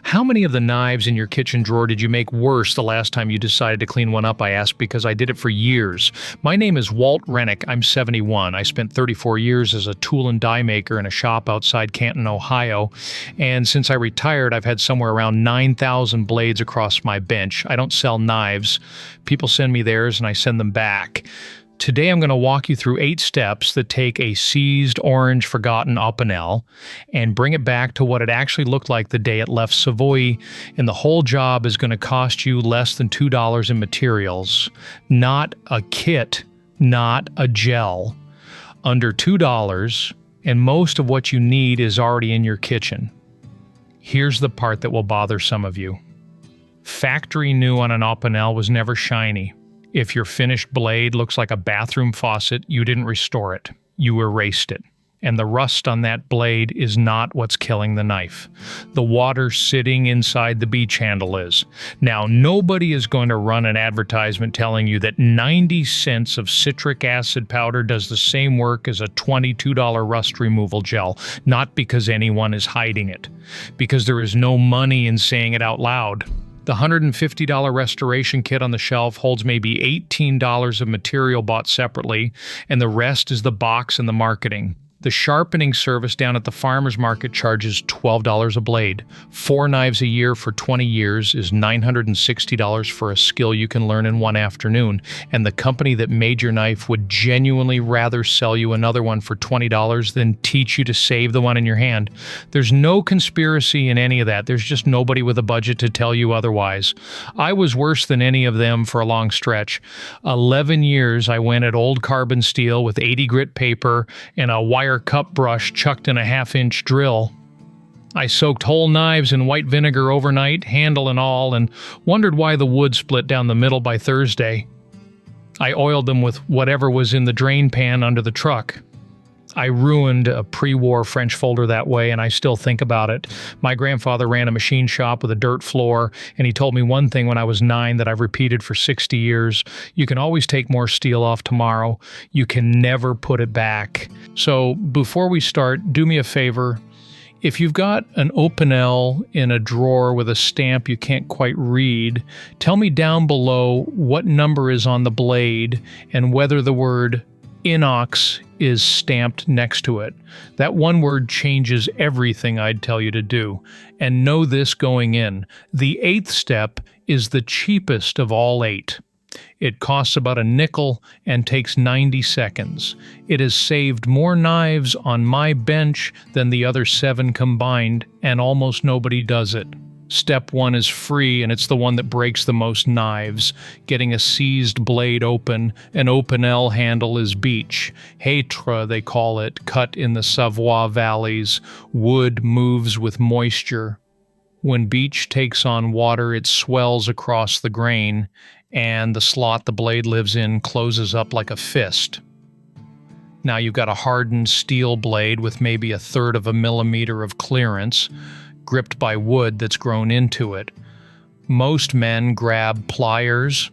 How many of the knives in your kitchen drawer did you make worse the last time you decided to clean one up? I ask because I did it for years. My name is Walt Rennick. I'm 71. I spent 34 years as a tool and die maker in a shop outside Canton, Ohio. And since I retired, I've had somewhere around 9,000 blades across my bench. I don't sell knives. People send me theirs and I send them back. Today I'm going to walk you through 8 steps that take a seized, orange, forgotten Opinel and bring it back to what it actually looked like the day it left Savoy, and the whole job is going to cost you less than $2 in materials. Not a kit, not a gel. Under $2, and most of what you need is already in your kitchen. Here's the part that will bother some of you. Factory new on an Opinel was never shiny. If your finished blade looks like a bathroom faucet, you didn't restore it. You erased it. And the rust on that blade is not what's killing the knife. The water sitting inside the beech handle is. Now, nobody is going to run an advertisement telling you that 90 cents of citric acid powder does the same work as a $22 rust removal gel, not because anyone is hiding it, because there is no money in saying it out loud. The $150 restoration kit on the shelf holds maybe $18 of material bought separately, and the rest is the box and the marketing. The sharpening service down at the farmer's market charges $12 a blade. 4 knives a year for 20 years is $960 for a skill you can learn in one afternoon, and the company that made your knife would genuinely rather sell you another one for $20 than teach you to save the one in your hand. There's no conspiracy in any of that. There's just nobody with a budget to tell you otherwise. I was worse than any of them for a long stretch. 11 years I went at old carbon steel with 80 grit paper and a wire cup brush chucked in a 1/2-inch drill. I soaked whole knives in white vinegar overnight, handle and all, and wondered why the wood split down the middle by Thursday. I oiled them with whatever was in the drain pan under the truck. I ruined a pre-war French folder that way, and I still think about it. My grandfather ran a machine shop with a dirt floor, and he told me one thing when I was 9 that I've repeated for 60 years. You can always take more steel off tomorrow. You can never put it back. So before we start, do me a favor. If you've got an Opinel in a drawer with a stamp you can't quite read, tell me down below what number is on the blade and whether the word inox is stamped next to it. That one word changes everything I'd tell you to do. And know this going in. The 8th step is the cheapest of all 8. It costs about a nickel and takes 90 seconds. It has saved more knives on my bench than the other 7 combined, and almost nobody does it. Step 1 is free, and it's the one that breaks the most knives. Getting a seized blade open, an Opinel handle is beech. Etched, they call it, cut in the Savoie valleys. Wood moves with moisture. When beech takes on water, it swells across the grain, and the slot the blade lives in closes up like a fist. Now you've got a hardened steel blade with maybe 1/3 of a millimeter of clearance, gripped by wood that's grown into it. Most men grab pliers.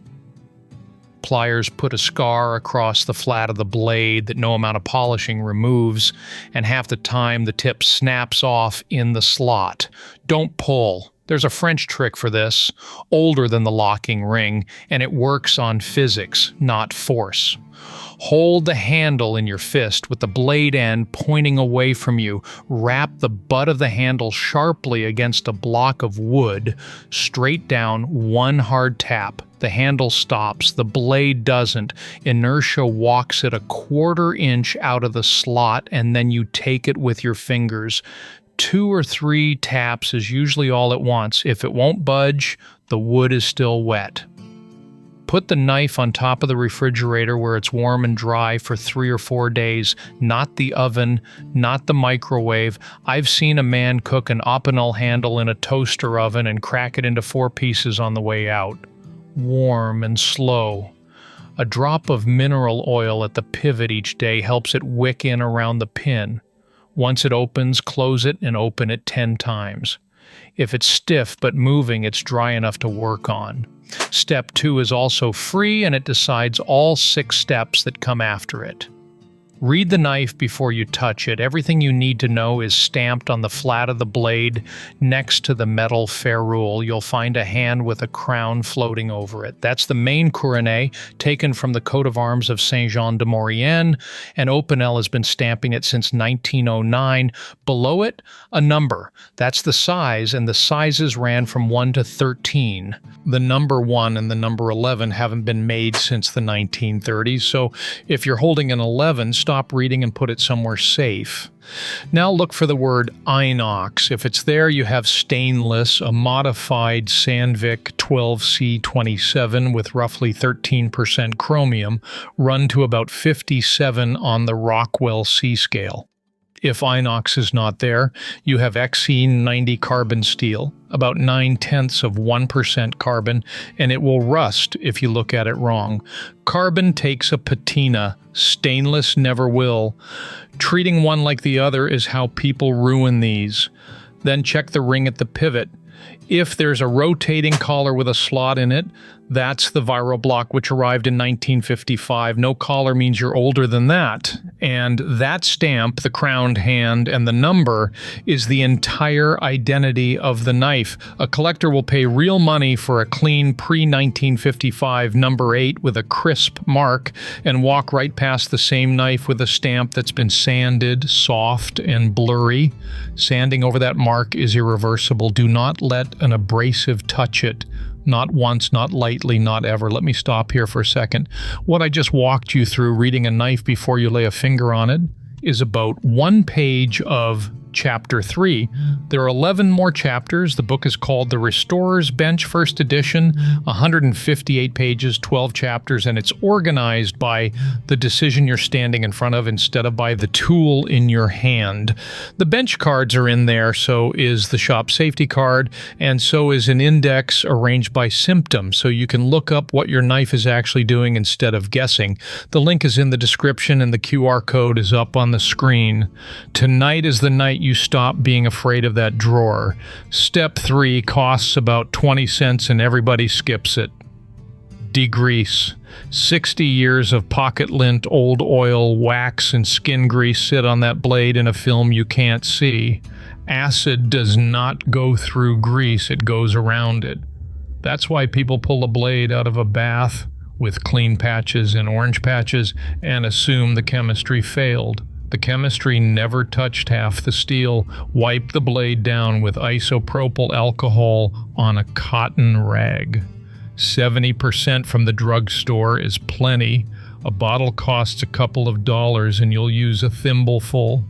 Pliers put a scar across the flat of the blade that no amount of polishing removes, and half the time the tip snaps off in the slot. Don't pull. There's a French trick for this, older than the locking ring, and it works on physics, not force. Hold the handle in your fist with the blade end pointing away from you. Wrap the butt of the handle sharply against a block of wood. Straight down, one hard tap. The handle stops. The blade doesn't. Inertia walks it 1/4 inch out of the slot, and then you take it with your fingers. 2 or 3 taps is usually all it wants. If it won't budge, the wood is still wet. Put the knife on top of the refrigerator where it's warm and dry for 3 or 4 days, not the oven, not the microwave. I've seen a man cook an Opinel handle in a toaster oven and crack it into 4 pieces on the way out. Warm and slow. A drop of mineral oil at the pivot each day helps it wick in around the pin. Once it opens, close it and open it 10 times. If it's stiff but moving, it's dry enough to work on. Step 2 is also free, and it decides all 6 steps that come after it. Read the knife before you touch it. Everything you need to know is stamped on the flat of the blade next to the metal ferrule. You'll find a hand with a crown floating over it. That's the main couronne, taken from the coat of arms of Saint-Jean de Maurienne, and Opinel has been stamping it since 1909. Below it, a number. That's the size, and the sizes ran from 1 to 13. The number 1 and the number 11 haven't been made since the 1930s, so if you're holding an 11, stop reading and put it somewhere safe. Now look for the word inox. If it's there, you have stainless, a modified Sandvik 12C27 with roughly 13% chromium, run to about 57 on the Rockwell C scale. If inox is not there, you have XE90 carbon steel, about 0.9% carbon, and it will rust if you look at it wrong. Carbon takes a patina, stainless never will. Treating one like the other is how people ruin these. Then check the ring at the pivot. If there's a rotating collar with a slot in it, that's the viral block, which arrived in 1955. No collar means you're older than that. And that stamp, the crowned hand, and the number is the entire identity of the knife. A collector will pay real money for a clean pre-1955 number 8 with a crisp mark and walk right past the same knife with a stamp that's been sanded, soft, and blurry. Sanding over that mark is irreversible. Do not let an abrasive touch it. Not once, not lightly, not ever. Let me stop here for a second. What I just walked you through, reading a knife before you lay a finger on it, is about 1 page of Chapter 3. There are 11 more chapters. The book is called The Restorer'S Bench, first edition, 158 pages, 12 chapters, and it's organized by the decision you're standing in front of instead of by the tool in your hand. The bench cards are in there, so is the shop safety card, and so is an index arranged by symptom, so you can look up what your knife is actually doing instead of guessing. The link is in the description, and the QR code is up on the screen. Tonight is the night you stop being afraid of that drawer. Step 3 costs about 20 cents and everybody skips it. Degrease. 60 years of pocket lint, old oil, wax, and skin grease sit on that blade in a film you can't see. Acid does not go through grease, it goes around it. That's why people pull a blade out of a bath with clean patches and orange patches and assume the chemistry failed. The chemistry never touched half the steel. Wipe the blade down with isopropyl alcohol on a cotton rag. 70% from the drugstore is plenty. A bottle costs a couple of dollars and you'll use a thimbleful.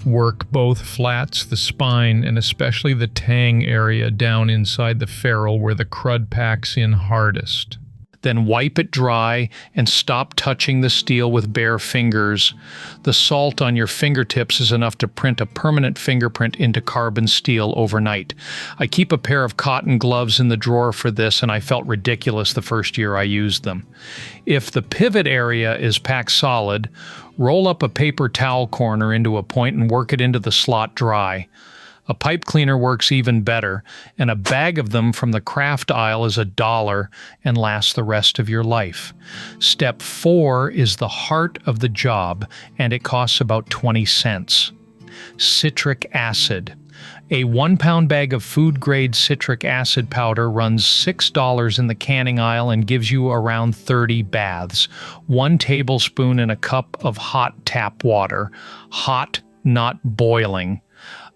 Work both flats, the spine, and especially the tang area down inside the ferrule where the crud packs in hardest. Then wipe it dry and stop touching the steel with bare fingers. The salt on your fingertips is enough to print a permanent fingerprint into carbon steel overnight. I keep a pair of cotton gloves in the drawer for this, and I felt ridiculous the first year I used them. If the pivot area is packed solid, roll up a paper towel corner into a point and work it into the slot dry. A pipe cleaner works even better, and a bag of them from the craft aisle is $1 and lasts the rest of your life. Step 4 is the heart of the job, and it costs about 20 cents. Citric acid. A 1-pound bag of food-grade citric acid powder runs $6 in the canning aisle and gives you around 30 baths. 1 tablespoon in a cup of hot tap water. Hot, not boiling.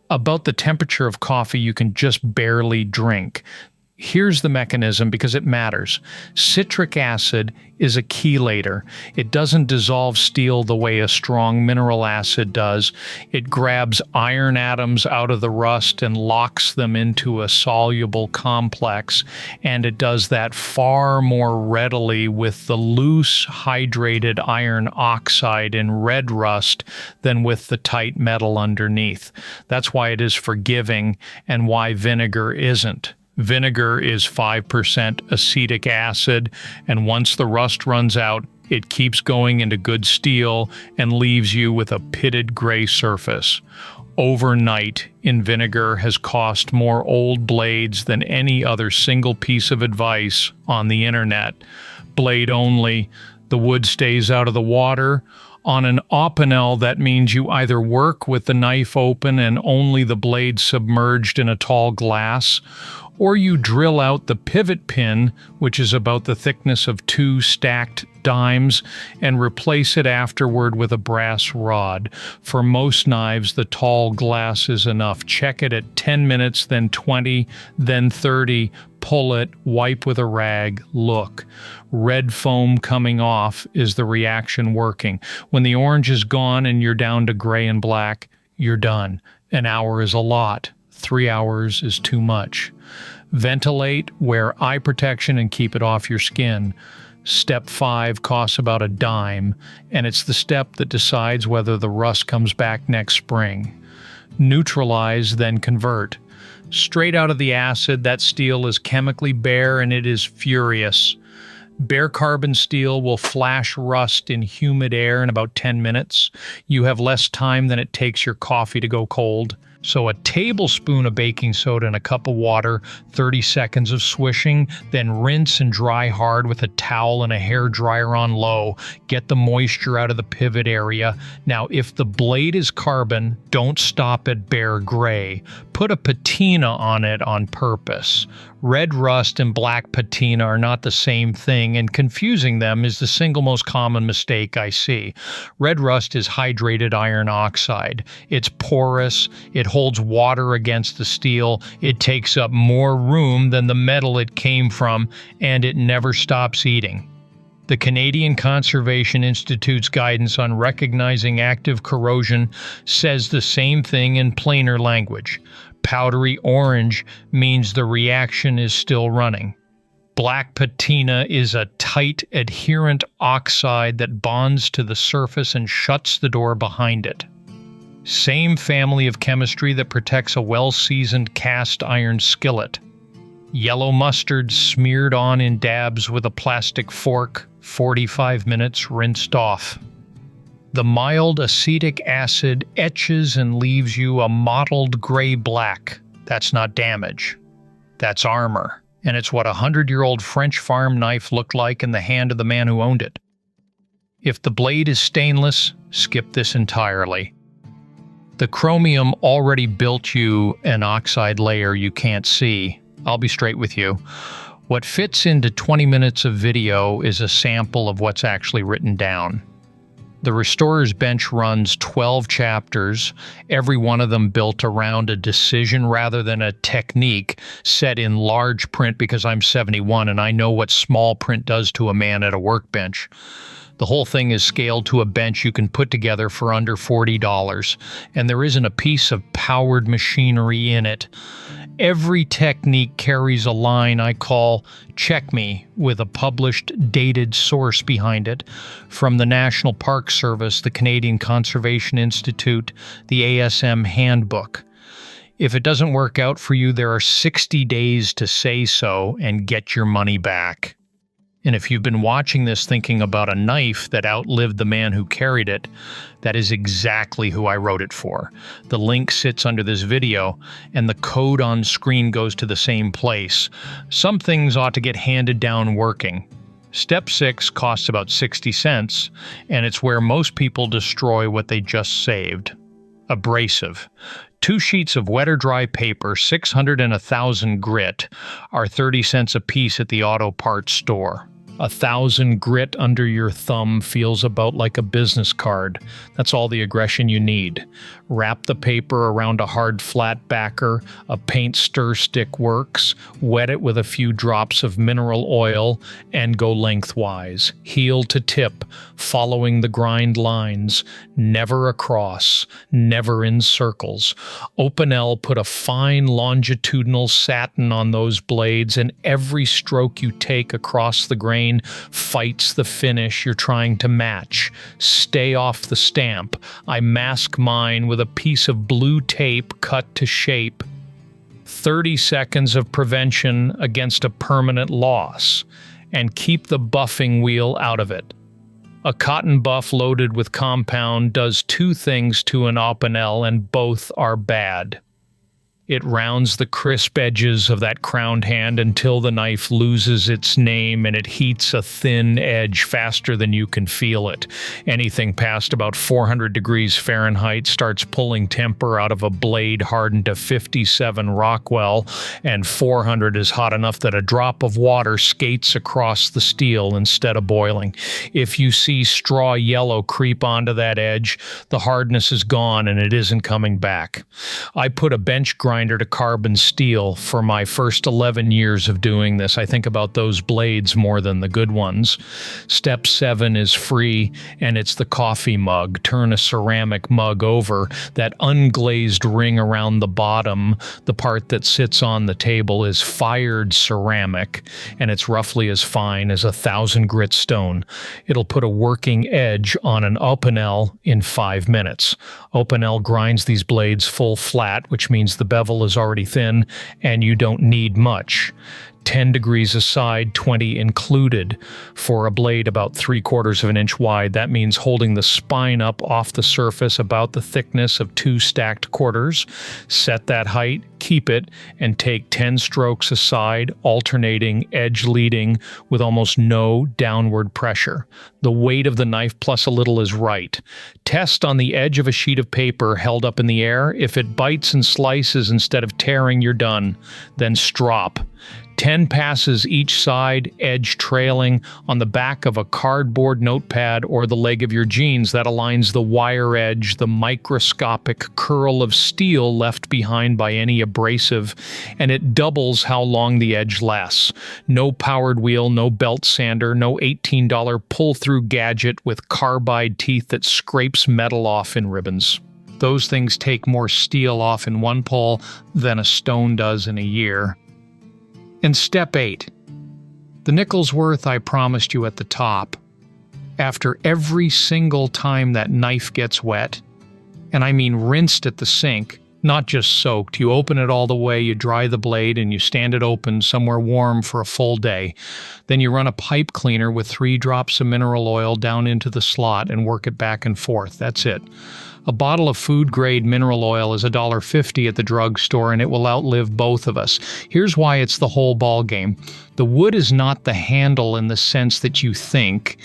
About the temperature of coffee you can just barely drink. Here's the mechanism because it matters. Citric acid is a chelator. It doesn't dissolve steel the way a strong mineral acid does. It grabs iron atoms out of the rust and locks them into a soluble complex, and it does that far more readily with the loose hydrated iron oxide in red rust than with the tight metal underneath. That's why it is forgiving and why vinegar isn't. Vinegar is 5% acetic acid, and once the rust runs out, it keeps going into good steel and leaves you with a pitted gray surface. Overnight in vinegar has cost more old blades than any other single piece of advice on the internet. Blade only, the wood stays out of the water. On an Opinel, that means you either work with the knife open and only the blade submerged in a tall glass, or you drill out the pivot pin, which is about the thickness of 2 stacked dimes, and replace it afterward with a brass rod. For most knives, the tall glass is enough. Check it at 10 minutes, then 20, then 30. Pull it, wipe with a rag, look. Red foam coming off is the reaction working. When the orange is gone and you're down to gray and black, you're done. An hour is a lot. 3 hours is too much. Ventilate, wear eye protection, and keep it off your skin. Step 5 costs about $0.10, and it's the step that decides whether the rust comes back next spring. Neutralize, then convert. Straight out of the acid, that steel is chemically bare and it is furious. Bare carbon steel will flash rust in humid air in about 10 minutes. You have less time than it takes your coffee to go cold. So a tablespoon of baking soda in a cup of water, 30 seconds of swishing, then rinse and dry hard with a towel and a hair dryer on low. Get the moisture out of the pivot area. Now, if the blade is carbon, don't stop at bare gray. Put a patina on it on purpose. Red rust and black patina are not the same thing, and confusing them is the single most common mistake I see. Red rust is hydrated iron oxide. It's porous, it holds water against the steel, it takes up more room than the metal it came from, and it never stops eating. The Canadian Conservation Institute's guidance on recognizing active corrosion says the same thing in plainer language. Powdery orange means the reaction is still running. Black patina is a tight, adherent oxide that bonds to the surface and shuts the door behind it. Same family of chemistry that protects a well-seasoned cast iron skillet. Yellow mustard smeared on in dabs with a plastic fork, 45 minutes rinsed off. The mild acetic acid etches and leaves you a mottled gray-black. That's not damage. That's armor. And it's what a 100-year-old French farm knife looked like in the hand of the man who owned it. If the blade is stainless, skip this entirely. The chromium already built you an oxide layer you can't see. I'll be straight with you. What fits into 20 minutes of video is a sample of what's actually written down. The Restorer's Bench runs 12 chapters, every one of them built around a decision rather than a technique, set in large print because I'm 71 and I know what small print does to a man at a workbench. The whole thing is scaled to a bench you can put together for under $40, and there isn't a piece of powered machinery in it. Every technique carries a line I call "Check Me" with a published, dated source behind it, from the National Park Service, the Canadian Conservation Institute, the ASM Handbook. If it doesn't work out for you, there are 60 days to say so and get your money back. And if you've been watching this thinking about a knife that outlived the man who carried it, that is exactly who I wrote it for. The link sits under this video, and the code on screen goes to the same place. Some things ought to get handed down working. Step 6 costs about 60 cents, and it's where most people destroy what they just saved. Abrasive. 2 sheets of wet or dry paper, 600 and 1,000 grit, are 30 cents a piece at the auto parts store. 1,000 grit under your thumb feels about like a business card. That's all the aggression you need. Wrap the paper around a hard flat backer, a paint stir stick works, wet it with a few drops of mineral oil, and go lengthwise, heel to tip, following the grind lines, never across, never in circles. Opinel put a fine longitudinal satin on those blades, and every stroke you take across the grain fights the finish you're trying to match. Stay off the stamp. I mask mine with a piece of blue tape cut to shape. 30 seconds of prevention against a permanent loss, and keep the buffing wheel out of it. A cotton buff loaded with compound does 2 things to an Opinel, and both are bad. It rounds the crisp edges of that crowned hand until the knife loses its name and it heats a thin edge faster than you can feel it. Anything past about 400 degrees Fahrenheit starts pulling temper out of a blade hardened to 57 Rockwell, and 400 is hot enough that a drop of water skates across the steel instead of boiling. If you see straw yellow creep onto that edge, the hardness is gone and it isn't coming back. I put a bench grinder to carbon steel for my first 11 years of doing this. I think about those blades more than the good ones. Step 7 is free, and it's the coffee mug. Turn a ceramic mug over. That unglazed ring around the bottom, the part that sits on the table, is fired ceramic, and it's roughly as fine as 1,000 grit stone. It'll put a working edge on an Opinel in 5 minutes. Opinel grinds these blades full flat, which means the bevel is already thin and you don't need much. 10 degrees aside, 20 included. For a blade about 3/4 of an inch wide, that means holding the spine up off the surface about the thickness of 2 stacked quarters. Set that height, keep it, and take 10 strokes aside, alternating, edge leading, with almost no downward pressure. The weight of the knife plus a little is right. Test on the edge of a sheet of paper held up in the air. If it bites and slices instead of tearing, you're done. Then strop. 10 passes each side, edge trailing, on the back of a cardboard notepad or the leg of your jeans. That aligns the wire edge, the microscopic curl of steel left behind by any abrasive, and it doubles how long the edge lasts. No powered wheel, no belt sander, no $18 pull-through gadget with carbide teeth that scrapes metal off in ribbons. Those things take more steel off in one pull than a stone does in a year. And step 8. The nickel's worth I promised you at the top. After every single time that knife gets wet, and I mean rinsed at the sink, not just soaked, you open it all the way, you dry the blade, and you stand it open somewhere warm for a full day. Then you run a pipe cleaner with 3 drops of mineral oil down into the slot and work it back and forth. That's it. A bottle of food-grade mineral oil is $1.50 at the drugstore, and it will outlive both of us. Here's why it's the whole ball game. The wood is not the handle in the sense that you think.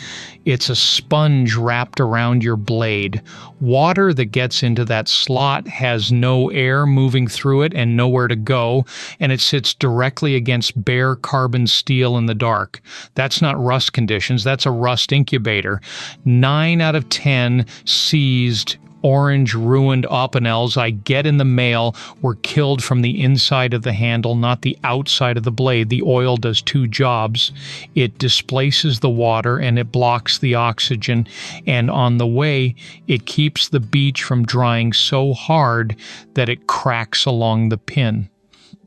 It's a sponge wrapped around your blade. Water that gets into that slot has no air moving through it and nowhere to go, and it sits directly against bare carbon steel in the dark. That's not rust conditions, that's a rust incubator. 9 out of 10 seized orange ruined Opinels I get in the mail were killed from the inside of the handle, not the outside of the blade. The oil does 2 jobs. It displaces the water and it blocks the oxygen, and on the way it keeps the beech from drying so hard that it cracks along the pin.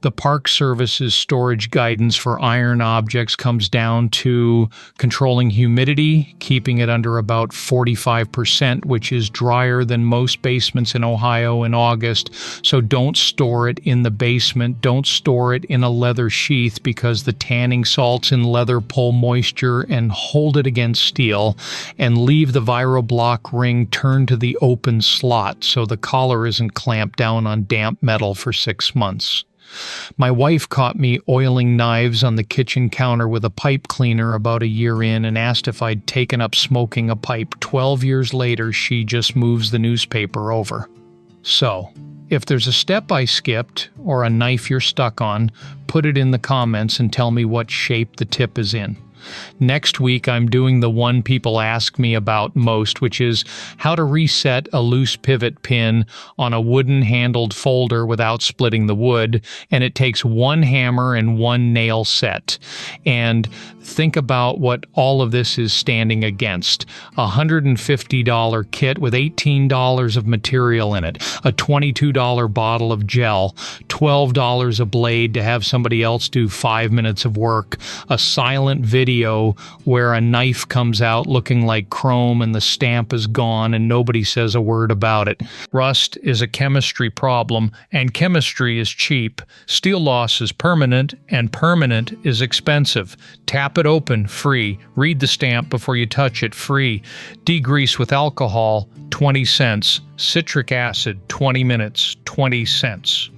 The Park Service's storage guidance for iron objects comes down to controlling humidity, keeping it under about 45%, which is drier than most basements in Ohio in August. So don't store it in the basement. Don't store it in a leather sheath because the tanning salts in leather pull moisture and hold it against steel. And leave the ViroBlock ring turned to the open slot so the collar isn't clamped down on damp metal for 6 months. My wife caught me oiling knives on the kitchen counter with a pipe cleaner about a year in and asked if I'd taken up smoking a pipe. 12 years later, she just moves the newspaper over. So, if there's a step I skipped or a knife you're stuck on, put it in the comments and tell me what shape the tip is in. Next week, I'm doing the one people ask me about most, which is how to reset a loose pivot pin on a wooden-handled folder without splitting the wood, and it takes 1 hammer and 1 nail set. And think about what all of this is standing against. A $150 kit with $18 of material in it, a $22 bottle of gel, $12 a blade to have somebody else do 5 minutes of work, a silent video where a knife comes out looking like chrome and the stamp is gone and nobody says a word about it. Rust is a chemistry problem, and chemistry is cheap. Steel loss is permanent, and permanent is expensive. Tap it open, free. Read the stamp before you touch it, free. Degrease with alcohol, 20 cents. Citric acid, 20 minutes, 20 cents.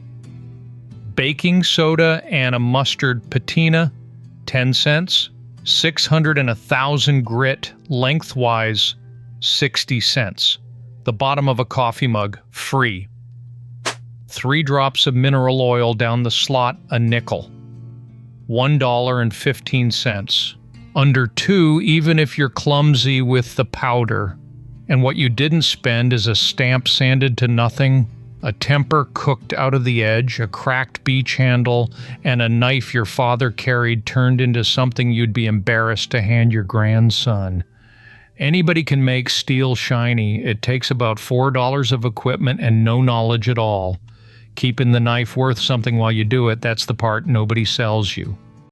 Baking soda and a mustard patina, 10 cents. 600 and 1,000 grit lengthwise, 60 cents. The bottom of a coffee mug, free. 3 drops of mineral oil down the slot, a nickel. $1.15. Under 2, even if you're clumsy with the powder. And what you didn't spend is a stamp sanded to nothing, a temper cooked out of the edge, a cracked beech handle, and a knife your father carried turned into something you'd be embarrassed to hand your grandson. Anybody can make steel shiny. It takes about $4 of equipment and no knowledge at all. Keeping the knife worth something while you do it, that's the part nobody sells you.